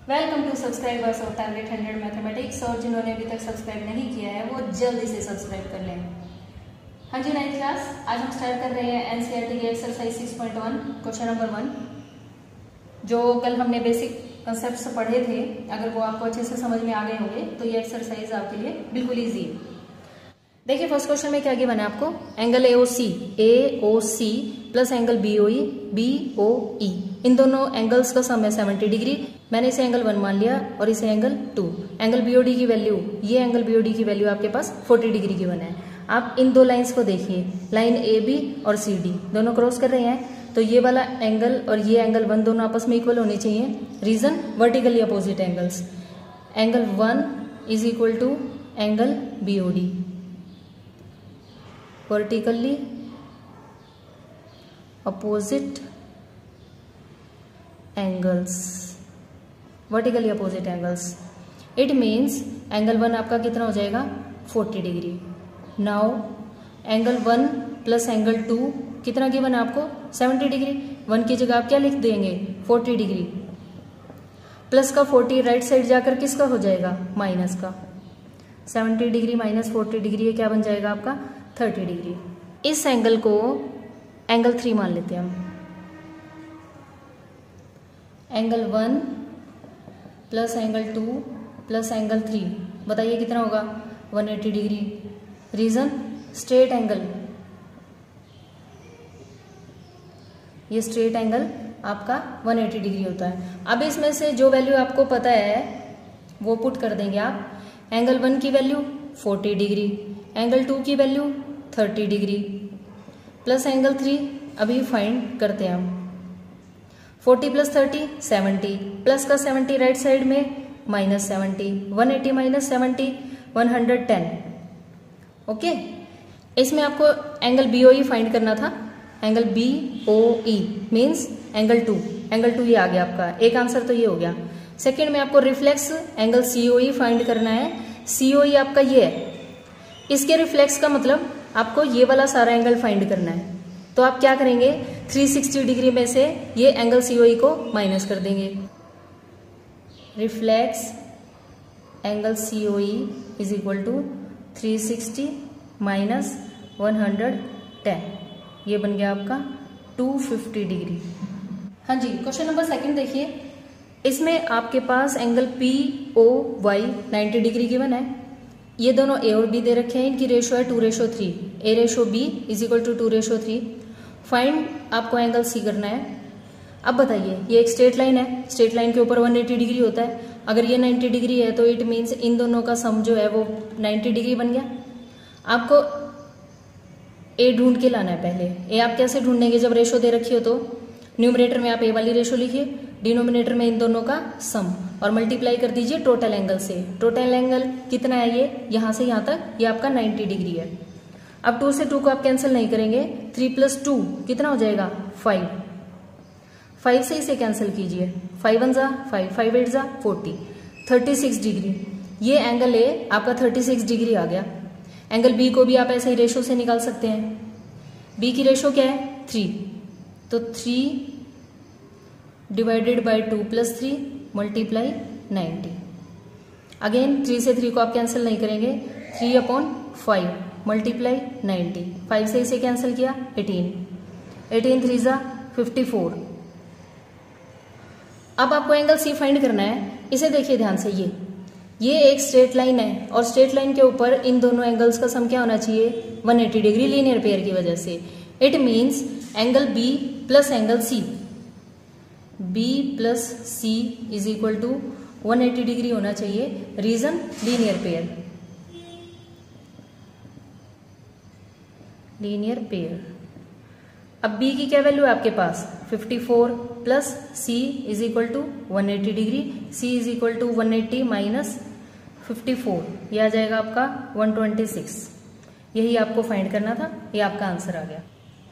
Welcome to subscribers of target 100 mathematics. और जिन्होंने अभी तक सब्सक्राइब नहीं किया है वो जल्दी से सब्सक्राइब कर लें। हाँ जी, 9th क्लास आज हम स्टार्ट कर रहे हैं एनसीईआरटी के एक्सरसाइज 6.1 क्वेश्चन नंबर 1, जो कल हमने बेसिक कंसेप्ट्स पढ़े थे। अगर वो आपको अच्छे से समझ में आ गए होंगे तो ये एक्सरसाइज आपके लिए बिल्कुल ईजी है। देखिए फर्स्ट क्वेश्चन में क्या गिवन है आपको, angle AOC plus angle BOE, इन दोनों एंगल्स का सम है 70 डिग्री। मैंने इसे एंगल 1 मान लिया और इसे एंगल 2। एंगल बीओडी की वैल्यू, ये एंगल बीओडी की वैल्यू आपके पास 40 डिग्री गिवन है। आप इन दो लाइंस को देखिए, लाइन ए बी और सी डी दोनों क्रॉस कर रहे हैं, तो ये वाला एंगल और ये एंगल 1 दोनों आपस में इक्वल होने चाहिए। Reason, vertically opposite angles. Angle 1 is equal to angle BOD, vertically opposite angles, vertically opposite angles. It means angle 1 आपका कितना हो जाएगा 40 degree. Now angle 1 plus angle 2 कितना गिवन है आपको 70 डिग्री। 1 की जगह आप क्या लिख देंगे 40 डिग्री, प्लस का 40 राइट साइड जाकर किसका हो जाएगा माइनस का। 70 डिग्री माइनस 40 डिग्री ये क्या बन जाएगा आपका 30 डिग्री। इस एंगल को एंगल 3 मान लेते हैं हम। Angle 1 plus angle 2 plus angle 3, बताइए कितना होगा 180 डिग्री। रीजन, स्ट्रेट एंगल, ये स्ट्रेट एंगल आपका 180 डिग्री होता है। अब इसमें से जो वैल्यू आपको पता है वो पुट कर देंगे आप। एंगल 1 की वैल्यू 40 डिग्री, एंगल 2 की वैल्यू 30 डिग्री, प्लस एंगल 3 अभी फाइंड करते हैं हम। 40 प्लस 30 70, प्लस का 70 राइट साइड में माइनस 70, 180 माइनस 70 110। ओके, इसमें आपको एंगल बीओई फाइंड करना था। Angle BOE means angle 2, angle 2 ये आ गया आपका, एक आंसर तो ये हो गया। सेकेंड में आपको रिफ्लेक्स एंगल सीओई फाइंड करना है। सीओई आपका ये है, इसके रिफ्लेक्स का मतलब आपको ये वाला सारा एंगल फाइंड करना है। तो आप क्या करेंगे 360 डिग्री में से ये एंगल सीओई को माइनस कर देंगे। Reflex angle COE is equal to 360 minus 110, ये बन गया आपका 250 डिग्री। हाँ जी, क्वेश्चन नंबर 2 देखिए। इसमें आपके पास angle P O Y 90 degree given है। ये दोनों ए और बी दे रखे हैं, इनकी रेशो है 2:3। A ratio B is equal to 2:3। Find आपको एंगल सी करना है। अब बताइए, ये एक स्ट्रेट लाइन है, स्ट्रेट लाइन के ऊपर 180 डिग्री होता है। अगर ये 90 डिग्री है तो इट मीन्स इन दोनों का सम जो है वो 90 डिग्री बन गया। आपको ए ढूंढ के लाना है। पहले ए आप कैसे ढूंढेंगे, जब रेशो दे रखी हो तो न्यूमरेटर में आप ए वाली रेशो लिखिए, डिनोमिनेटर में इन दोनों का सम, और मल्टीप्लाई कर दीजिए टोटल एंगल से। टोटल एंगल कितना है, ये यहां से यहां तक, ये आपका 90 डिग्री है। अब 2 से 2 को आप कैंसिल नहीं करेंगे, 3 प्लस 2 कितना हो जाएगा 5। 5 से इसे कैंसिल कीजिए, 5 1 जा 5, 5 8 जा 40, 36 डिग्री। ये एंगल ए आपका 36 डिग्री आ गया। एंगल बी को भी आप ऐसे ही रेशो से निकाल सकते हैं। बी की रेशो क्या है 3, तो 3 divided by 2 plus 3 multiply 90। Again 3 से 3 को आप कैंसिल नहीं करेंगे, 3/5 मल्टीप्लाई 90। 5 से इसे कैंसिल किया 18, 18 3 जा 54। अब आपको एंगल सी फाइंड करना है। इसे देखिए ध्यान से, ये एक स्ट्रेट लाइन है और स्ट्रेट लाइन के ऊपर इन दोनों एंगल्स का सम क्या होना चाहिए 180 डिग्री लीनियर पेयर की वजह से। It means angle B plus angle C, B plus C is equal to 180 degree होना चाहिए। Reason, linear pair, linear pair. अब बी की क्या वैल्यू है आपके पास 54 plus C is equal to 180 degree. C is equal to 180 minus 54, यह आ जाएगा आपका 126। यही आपको फाइंड करना था, ये आपका आंसर आ गया।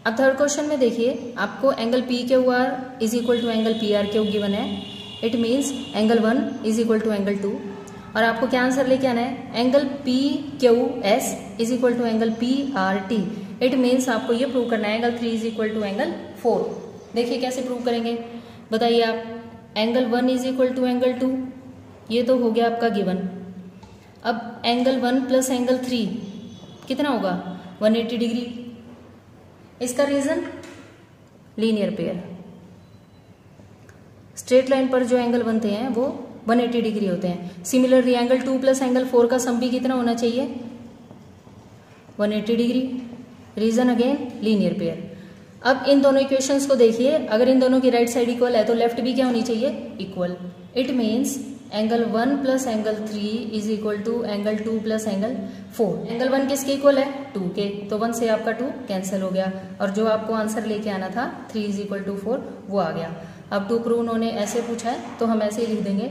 अब थर्ड क्वेश्चन में देखिए, आपको angle P Q R is equal to angle P R Q given है। It means angle 1 is equal to angle 2, और आपको क्या आंसर लेके आना है angle P Q S is equal to angle P R T. It means आपको ये prove करना है angle 3 is equal to angle 4। देखिए कैसे प्रूव करेंगे, बताइए आप। Angle 1 is equal to angle 2, ये तो हो गया आपका गिवन। अब एंगल 1 प्लस एंगल 3 कितना होगा 180 डिग्री। इसका reason linear pair, straight line पर जो एंगल बनते हैं वो 180 डिग्री होते हैं। सिमिलरली एंगल 2 प्लस एंगल 4 का सम भी कितना होना चाहिए 180 degree. Reason again linear pair. अब इन दोनों इक्वेशंस को देखिए, अगर इन दोनों की राइट साइड इक्वल है तो लेफ्ट भी क्या होनी चाहिए equal. It means angle 1 plus angle 3 is equal to angle 2 plus angle 4। Angle 1 किसके इक्वल है 2 के, तो 1 से आपका 2 कैंसिल हो गया और जो आपको आंसर लेके आना था 3 इज इक्वल टू 4 वो आ गया। अब टू प्रूव उन्होंने ऐसे पूछा है तो हम ऐसे ही लिख देंगे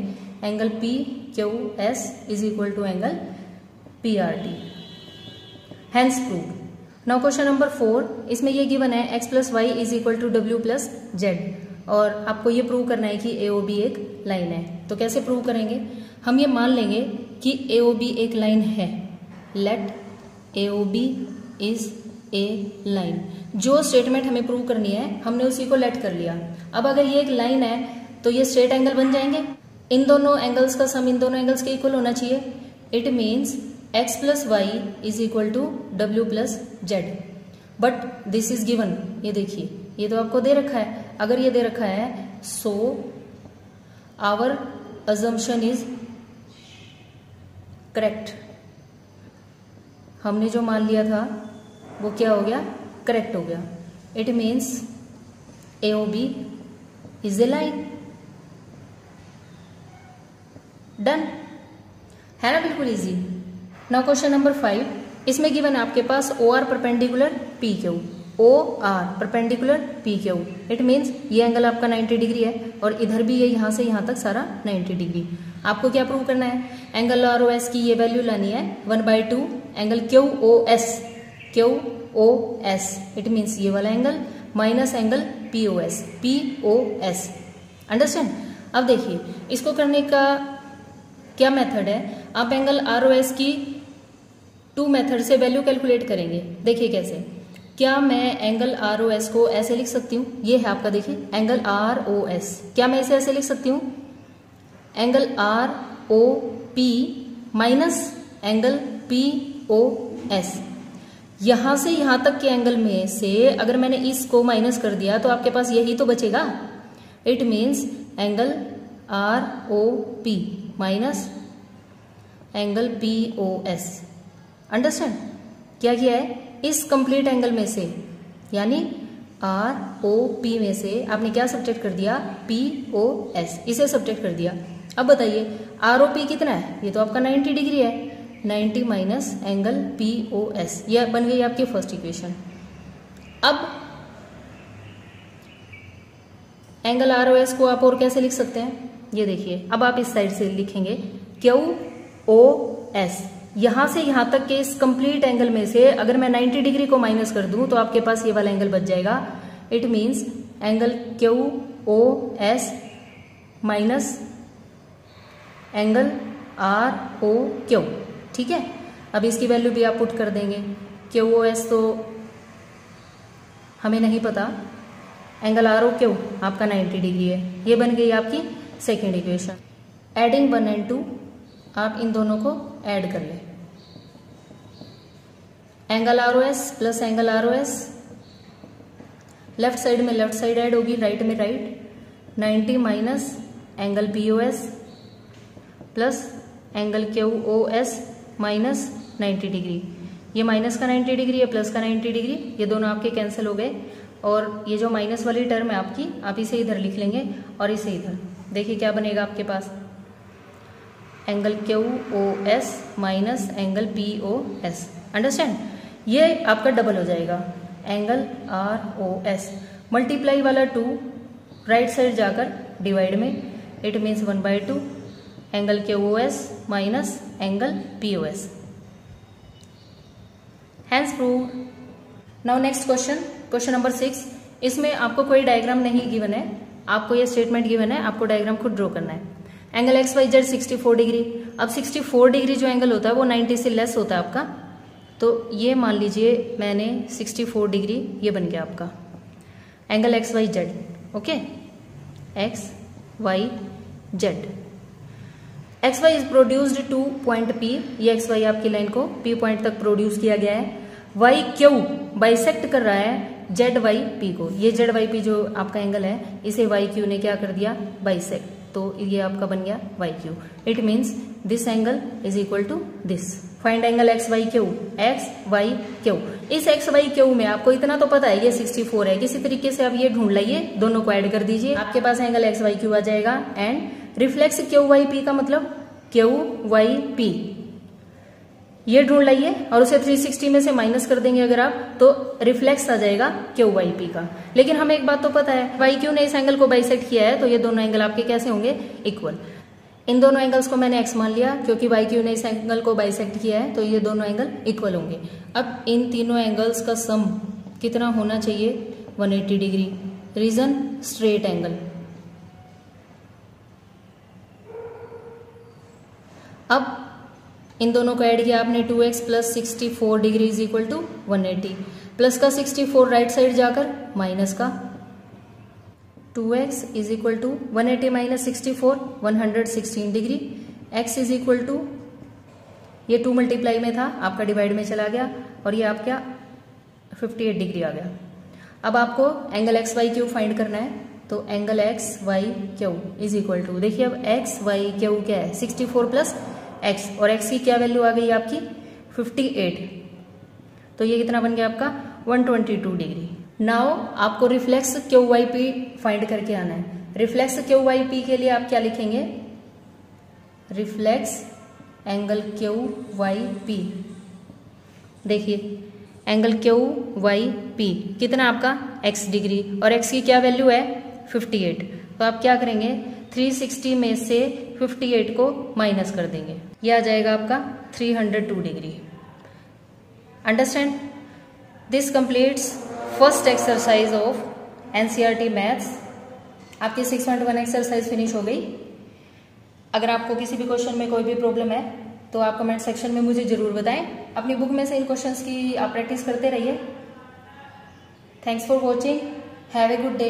angle P Q S is equal to angle P R T. Hence prove. Now question number 4, इसमें ये गिवन है x plus y is equal to डब्ल्यू प्लस जेड और आपको ये प्रूव करना है कि ए ओ बी एक लाइन है। तो कैसे प्रूव करेंगे, हम ये मान लेंगे कि ए ओ बी एक लाइन है। Let A O B is a line. जो स्टेटमेंट हमें प्रूव करनी है हमने उसी को लेट कर लिया। अब अगर ये एक लाइन है तो ये स्ट्रेट एंगल बन जाएंगे। इन दोनों एंगल्स का सम इन दोनों एंगल्स के इक्वल होना चाहिए। It means x plus y is equal to डब्ल्यू plus z. But this is given, ये देखिए ये तो आपको दे रखा है। अगर ये दे रखा है so our assumption is correct. हमने जो मान लिया था वो क्या हो गया करेक्ट हो गया। It means A O B is a line. Done है ना, बिल्कुल इजी। नाउ क्वेश्चन नंबर 5, इसमें गिवन है आपके पास O R perpendicular P Q. O R perpendicular P Q, it means ये एंगल आपका 90 डिग्री है और इधर भी ये यहां से यहां तक सारा 90 डिग्री। आपको क्या प्रूव करना है, एंगल आर ओ एस की ये वैल्यू लानी है 1/2 angle Q O S. Q O S it means ये वाला angle minus angle P O S. P O S understand. अब देखिए इसको करने का क्या मेथड है, आप एंगल आर ओ एस की 2 मेथड से वैल्यू कैलकुलेट करेंगे। देखिए कैसे, क्या मैं एंगल आर ओ एस को ऐसे लिख सकती हूँ, ये है आपका देखिए एंगल आर ओ एस, क्या मैं इसे ऐसे लिख सकती हूँ angle R O P minus angle P O S. यहां से यहां तक के एंगल में से अगर मैंने इसको माइनस कर दिया तो आपके पास यही तो बचेगा। It means angle R O P minus angle P O S. Understand, क्या किया है, इस कंप्लीट एंगल में से यानी आर ओ पी में से आपने क्या सब्ट्रैक्ट कर दिया पी ओ एस, इसे सब्ट्रैक्ट कर दिया। अब बताइए आर ओ पी कितना है, ये तो आपका 90 डिग्री है। 90 minus angle P O S, यह बन गई आपकी फर्स्ट इक्वेशन। अब एंगल आर ओ एस को आप और कैसे लिख सकते हैं, ये देखिए अब आप इस साइड से लिखेंगे क्यू ओ एस। यहां से यहां तक के इस कंप्लीट एंगल में से अगर मैं 90 डिग्री को माइनस कर दूं तो आपके पास ये वाला एंगल बच जाएगा। It means angle Q O S minus angle R O Q. ठीक है, अब इसकी वैल्यू भी आप पुट कर देंगे। क्यू ओ एस तो हमें नहीं पता, एंगल आर ओ क्यू आपका 90 डिग्री है। ये बन गई आपकी सेकेंड इक्वेशन। एडिंग 1 and 2 आप इन दोनों को ऐड कर लें। Angle R O S plus angle R O S, left side में लेफ्ट साइड ऐड होगी, राइट में right. 90 minus angle P O S plus angle Q O S minus 90 degree. ये minus का 90 डिग्री है, plus का 90 degree, ये दोनों आपके कैंसिल हो गए और ये जो माइनस वाली टर्म है आपकी, आप इसे इधर लिख लेंगे और इसे इधर। देखिए क्या बनेगा आपके पास, angle Q O S minus angle P O S. Understand, ये आपका डबल हो जाएगा angle R O S. Multiply वाला 2 राइट साइड जाकर डिवाइड में, it means 1/2 angle Q O S minus angle P O S. Hence prove. Now next question, question number 6, इसमें आपको कोई डायग्राम नहीं गिवन है, आपको ये स्टेटमेंट गिवन है, आपको डायग्राम खुद ड्रॉ करना है। Angle X Y Z 64 degree. अब 64 डिग्री जो एंगल होता है वो 90 से लेस होता है आपका, तो ये मान लीजिए मैंने 64 डिग्री, ये बन गया आपका angle X Y Z. Okay, X Y Z. X Y is produced to point P, ये एक्स वाई आपकी लाइन को पी पॉइंट तक प्रोड्यूस किया गया है। वाई क्यू बाइसेक्ट कर रहा है जेड वाई पी को, ये जेड वाई पी जो आपका एंगल है इसे वाई क्यू ने क्या कर दिया, बाइसेक्ट, तो ये आपका बन गया Y Q. It means this angle is equal to this. Find angle X Y Q, X Y Q. इस एक्स वाई क्यू में आपको इतना तो पता है ये 64 है, किसी तरीके से आप ये ढूंढ लाइए, दोनों को ऐड कर दीजिए, आपके पास एंगल एक्स वाई क्यू आ जाएगा। And reflex Q Y P का मतलब क्यू वाई पी, ये ढूंढ लाइए और उसे 360 में से माइनस कर देंगे अगर आप, तो रिफ्लेक्स आ जाएगा क्यू वाई पी का। लेकिन हमें एक बात तो पता है, वाई क्यू ने इस एंगल को बाइसेक्ट किया है, तो ये दोनों एंगल आपके कैसे होंगे, इक्वल। इन दोनों एंगल्स को मैंने एक्स मान लिया क्योंकि वाई क्यू ने इस एंगल को बाइसेक्ट किया है, तो ये दोनों एंगल इक्वल होंगे। अब इन तीनों एंगल्स का सम कितना होना चाहिए, 180 डिग्री। Reason, straight angle. अब इन दोनों को ऐड किया आपने, 2x plus 64 degree is equal to 180, plus का 64 राइट साइड जाकर माइनस का 2x is equal to 180 minus 64 116 degree. x is equal to, ये 2 मल्टीप्लाई में था आपका डिवाइड में चला गया और ये आपका 58 डिग्री आ गया। अब आपको angle X Y Q find करना है, तो angle X Y Q is equal to, देखिए अब एक्स वाई क्यू क्या है, 64 प्लस एक्स, और एक्स की क्या वैल्यू आ गई आपकी 58, तो ये कितना बन गया आपका 122 डिग्री। नाउ आपको reflex Q Y P find करके आना है। रिफ्लेक्स क्यू वाई पी के लिए आप क्या लिखेंगे, reflex angle Q Y P, देखिए एंगल क्यू वाई पी कितना आपका x डिग्री, और x की क्या वैल्यू है 58, तो आप क्या करेंगे 360 में से 58 को माइनस कर देंगे, यह आ जाएगा आपका 302 degree. Understand? This completes first exercise of NCERT maths. आपकी 6.1 एक्सरसाइज फिनिश हो गई। अगर आपको किसी भी क्वेश्चन में कोई भी प्रॉब्लम है तो आप कमेंट सेक्शन में मुझे जरूर बताएं। अपनी बुक में से इन क्वेश्चंस की आप प्रैक्टिस करते रहिए। Thanks for watching, have a good day.